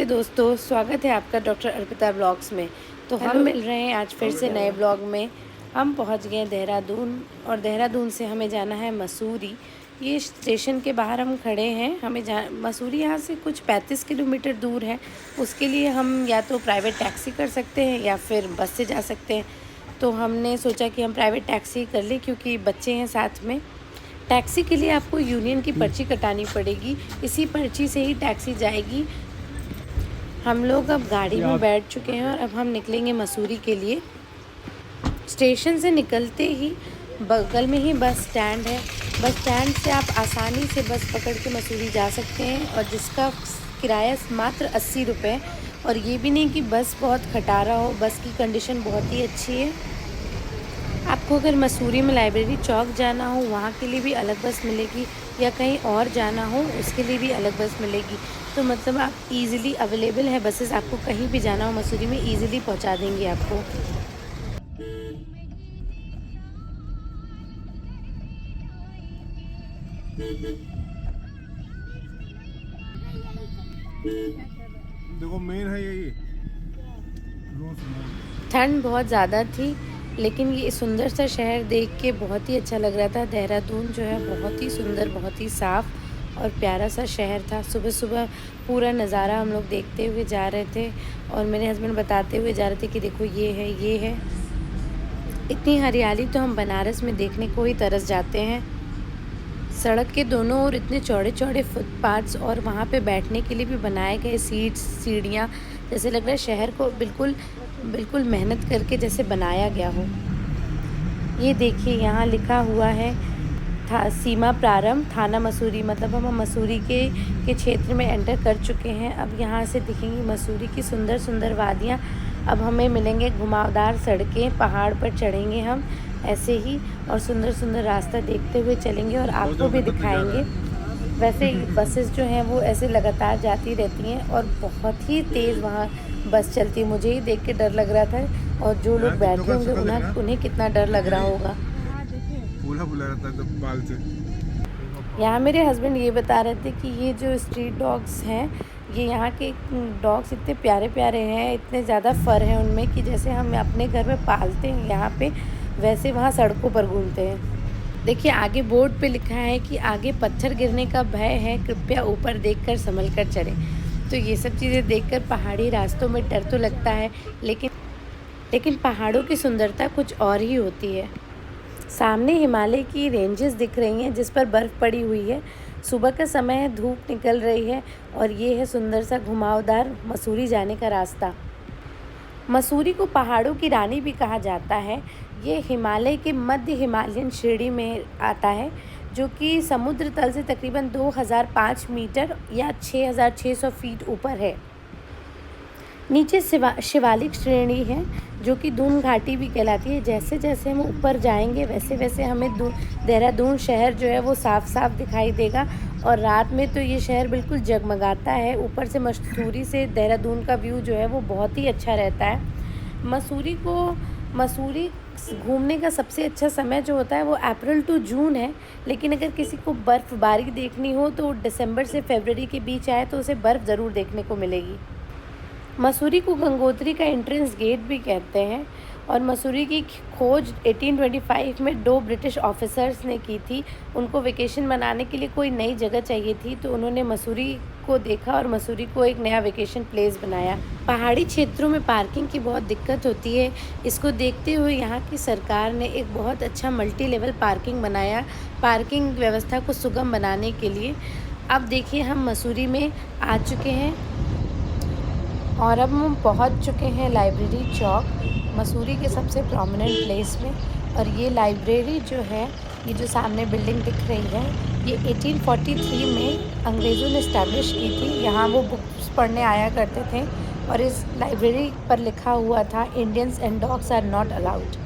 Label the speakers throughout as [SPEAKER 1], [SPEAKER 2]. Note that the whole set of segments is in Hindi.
[SPEAKER 1] दोस्तों, स्वागत है आपका डॉक्टर अर्पिता ब्लॉग्स में। तो हम मिल रहे हैं आज फिर से नए ब्लॉग में। हम पहुंच गए देहरादून और देहरादून से हमें जाना है मसूरी। ये स्टेशन के बाहर हम खड़े हैं। मसूरी यहाँ से कुछ 35 किलोमीटर दूर है। उसके लिए हम या तो प्राइवेट टैक्सी कर सकते हैं या फिर बस से जा सकते हैं। तो हमने सोचा कि हम प्राइवेट टैक्सी कर लें क्योंकि बच्चे हैं साथ में। टैक्सी के लिए आपको यूनियन की पर्ची कटानी पड़ेगी। इसी पर्ची से ही टैक्सी जाएगी। हम लोग अब गाड़ी में बैठ चुके हैं और अब हम निकलेंगे मसूरी के लिए। स्टेशन से निकलते ही बगल में ही बस स्टैंड है। बस स्टैंड से आप आसानी से बस पकड़ के मसूरी जा सकते हैं और जिसका किराया मात्र 80 रुपये। और ये भी नहीं कि बस बहुत खटारा हो, बस की कंडीशन बहुत ही अच्छी है। आपको अगर मसूरी में लाइब्रेरी चौक जाना हो वहाँ के लिए भी अलग बस मिलेगी, या कहीं और जाना हो उसके लिए भी अलग बस मिलेगी। तो मतलब आप इजीली अवेलेबल है बसेस, आपको कहीं भी जाना हो मसूरी में इजीली पहुँचा देंगे आपको।
[SPEAKER 2] देखो मेन है यही।
[SPEAKER 1] ठंड बहुत ज़्यादा थी लेकिन ये सुंदर सा शहर देख के बहुत ही अच्छा लग रहा था। देहरादून जो है बहुत ही सुंदर, बहुत ही साफ़ और प्यारा सा शहर था। सुबह सुबह पूरा नज़ारा हम लोग देखते हुए जा रहे थे और मेरे हस्बैंड बताते हुए जा रहे थे कि देखो ये है, ये है। इतनी हरियाली तो हम बनारस में देखने को ही तरस जाते हैं। सड़क के दोनों ओर इतने चौड़े चौड़े फुटपाथ्स और वहाँ पे बैठने के लिए भी बनाए गए सीट्स, सीढ़ियाँ। जैसे लग रहा है शहर को बिल्कुल बिल्कुल मेहनत करके जैसे बनाया गया हो। ये देखिए यहाँ लिखा हुआ है सीमा प्रारंभ थाना मसूरी, मतलब हम मसूरी के क्षेत्र में एंटर कर चुके हैं। अब यहाँ से दिखेंगी मसूरी की सुंदर सुंदर वादियाँ। अब हमें मिलेंगे घुमावदार सड़कें, पहाड़ पर चढ़ेंगे हम ऐसे ही और सुंदर सुंदर रास्ता देखते हुए चलेंगे और आपको भी दिखाएंगे। वैसे बसेस जो हैं वो ऐसे लगातार जाती रहती हैं और बहुत ही तेज़ वहाँ बस चलती है। मुझे ही देख के डर लग रहा था और जो लोग बैठे होंगे उन्हें कितना डर लग रहा होगा।
[SPEAKER 2] बुला रहता है बाल से।
[SPEAKER 1] यहाँ मेरे हस्बैंड ये बता रहे थे कि ये जो स्ट्रीट डॉग्स हैं, ये यहाँ के डॉग्स इतने प्यारे प्यारे हैं, इतने ज़्यादा फ़र हैं उनमें कि जैसे हम अपने घर में पालते हैं यहाँ पे, वैसे वहाँ सड़कों पर घूमते हैं। देखिए आगे बोर्ड पे लिखा है कि आगे पत्थर गिरने का भय है, कृपया ऊपर देखकर संभल कर चलें। तो ये सब चीज़ें देखकर पहाड़ी रास्तों में डर तो लगता है, लेकिन पहाड़ों की सुंदरता कुछ और ही होती है। सामने हिमालय की रेंजेस दिख रही हैं जिस पर बर्फ़ पड़ी हुई है। सुबह का समय है, धूप निकल रही है और ये है सुंदर सा घुमावदार मसूरी जाने का रास्ता। मसूरी को पहाड़ों की रानी भी कहा जाता है। ये हिमालय के मध्य हिमालयन श्रेणी में आता है जो कि समुद्र तल से तकरीबन 2005 मीटर या 6600 फीट ऊपर है। नीचे शिवालिक श्रेणी है जो कि दून घाटी भी कहलाती है। जैसे जैसे हम ऊपर जाएंगे वैसे वैसे हमें देहरादून शहर जो है वो साफ साफ दिखाई देगा और रात में तो ये शहर बिल्कुल जगमगाता है। ऊपर से मसूरी से देहरादून का व्यू जो है वो बहुत ही अच्छा रहता है। मसूरी घूमने का सबसे अच्छा समय जो होता है वो अप्रैल टू जून है, लेकिन अगर किसी को बर्फ़बारी देखनी हो तो दिसंबर से फरवरी के बीच आए तो उसे बर्फ़ ज़रूर देखने को मिलेगी। मसूरी को गंगोत्री का एंट्रेंस गेट भी कहते हैं और मसूरी की खोज 1825 में 2 ब्रिटिश ऑफिसर्स ने की थी। उनको वेकेशन मनाने के लिए कोई नई जगह चाहिए थी तो उन्होंने मसूरी को देखा और मसूरी को एक नया वेकेशन प्लेस बनाया। पहाड़ी क्षेत्रों में पार्किंग की बहुत दिक्कत होती है। इसको देखते हुए यहाँ की सरकार ने एक बहुत अच्छा मल्टी लेवल पार्किंग बनाया, पार्किंग व्यवस्था को सुगम बनाने के लिए। अब देखिए हम मसूरी में आ चुके हैं और अब हम पहुंच चुके हैं लाइब्रेरी चौक, मसूरी के सबसे प्रोमिनेंट प्लेस में। और ये लाइब्रेरी जो है, ये जो सामने बिल्डिंग दिख रही है, ये 1843 में अंग्रेज़ों ने इस्टेब्लिश की थी। यहाँ वो बुक्स पढ़ने आया करते थे और इस लाइब्रेरी पर लिखा हुआ था Indians and dogs are not allowed.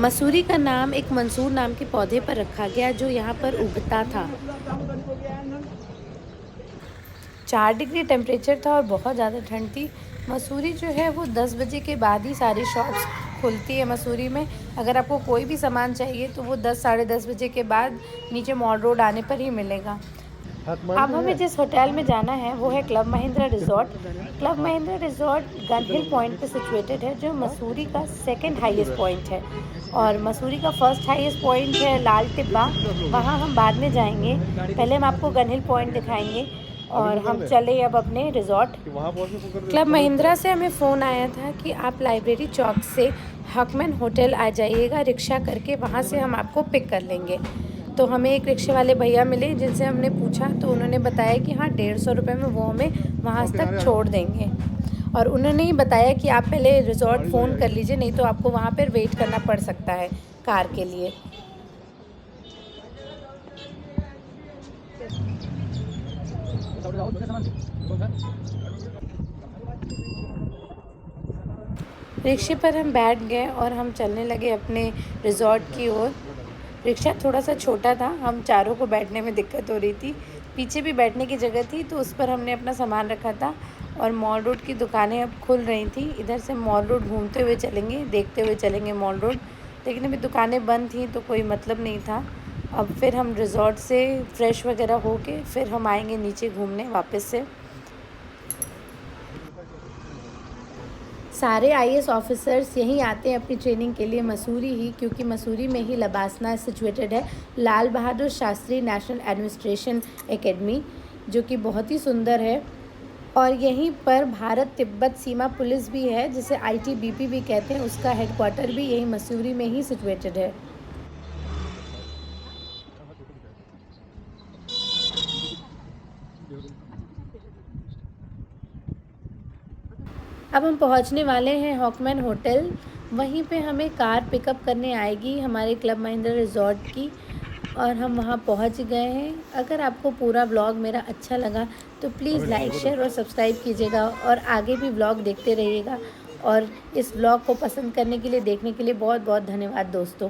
[SPEAKER 1] Mussoorie का नाम एक मंसूर नाम के पौधे पर रखा गया जो यहाँ पर उगता था। 4 डिग्री टेम्परेचर था और बहुत ज़्यादा ठंड थी। मसूरी जो है वो 10 बजे के बाद ही सारी शॉप्स खुलती है मसूरी में। अगर आपको कोई भी सामान चाहिए तो वो 10 साढ़े 10 बजे के बाद नीचे मॉल रोड आने पर ही मिलेगा। अब हमें जिस होटल में जाना है वो है club Mahindra resort. Club Mahindra resort Gun Hill point पे सिचुएटेड है, जो मसूरी का सेकंड हाईएस्ट पॉइंट है, और मसूरी का फर्स्ट हाईएस्ट पॉइंट है लाल टिब्बा। वहाँ हम बाद में जाएंगे, पहले हम आपको गन हिल पॉइंट दिखाएंगे और हम चले अब अपने रिजॉर्ट। क्लब महिंद्रा से हमें फ़ोन आया था कि आप लाइब्रेरी चौक से हॉकमैन होटल आ जाइएगा रिक्शा करके, वहाँ से हम आपको पिक कर लेंगे। तो हमें एक रिक्शे वाले भैया मिले जिनसे हमने पूछा, तो उन्होंने बताया कि हाँ 150 रुपये में वो हमें वहाँ तक छोड़ देंगे, और उन्होंने ही बताया कि आप पहले रिजॉर्ट फ़ोन कर लीजिए, नहीं तो आपको वहाँ पर वेट करना पड़ सकता है कार के लिए। रिक्शे पर हम बैठ गए और हम चलने लगे अपने रिजॉर्ट की ओर। रिक्शा थोड़ा सा छोटा था, हम चारों को बैठने में दिक्कत हो रही थी। पीछे भी बैठने की जगह थी तो उस पर हमने अपना सामान रखा था, और मॉल रोड की दुकानें अब खुल रही थी। इधर से मॉल रोड घूमते हुए चलेंगे, देखते हुए चलेंगे मॉल रोड, लेकिन अभी दुकानें बंद थी तो कोई मतलब नहीं था। अब फिर हम रिजॉर्ट से फ्रेश वगैरह होके फिर हम आएंगे नीचे घूमने वापस से। सारे आईएएस ऑफिसर्स यहीं आते हैं अपनी ट्रेनिंग के लिए, मसूरी ही, क्योंकि मसूरी में ही लबासना सिचुएटेड है Lal Bahadur Shastri national administration academy, जो कि बहुत ही सुंदर है। और यहीं पर भारत तिब्बत सीमा पुलिस भी है, जिसे आईटीबीपी भी कहते हैं, उसका हेडक्वार्टर भी यही मसूरी में ही सिचुएटेड है। अब हम पहुंचने वाले हैं हॉकमैन होटल। वहीं पे हमें कार पिकअप करने आएगी हमारे क्लब महिंद्रा रिजॉर्ट की, और हम वहां पहुंच गए हैं। अगर आपको पूरा व्लॉग मेरा अच्छा लगा तो प्लीज़ लाइक शेयर और सब्सक्राइब कीजिएगा, और आगे भी व्लॉग देखते रहिएगा। और इस व्लॉग को पसंद करने के लिए, देखने के लिए बहुत बहुत धन्यवाद दोस्तों।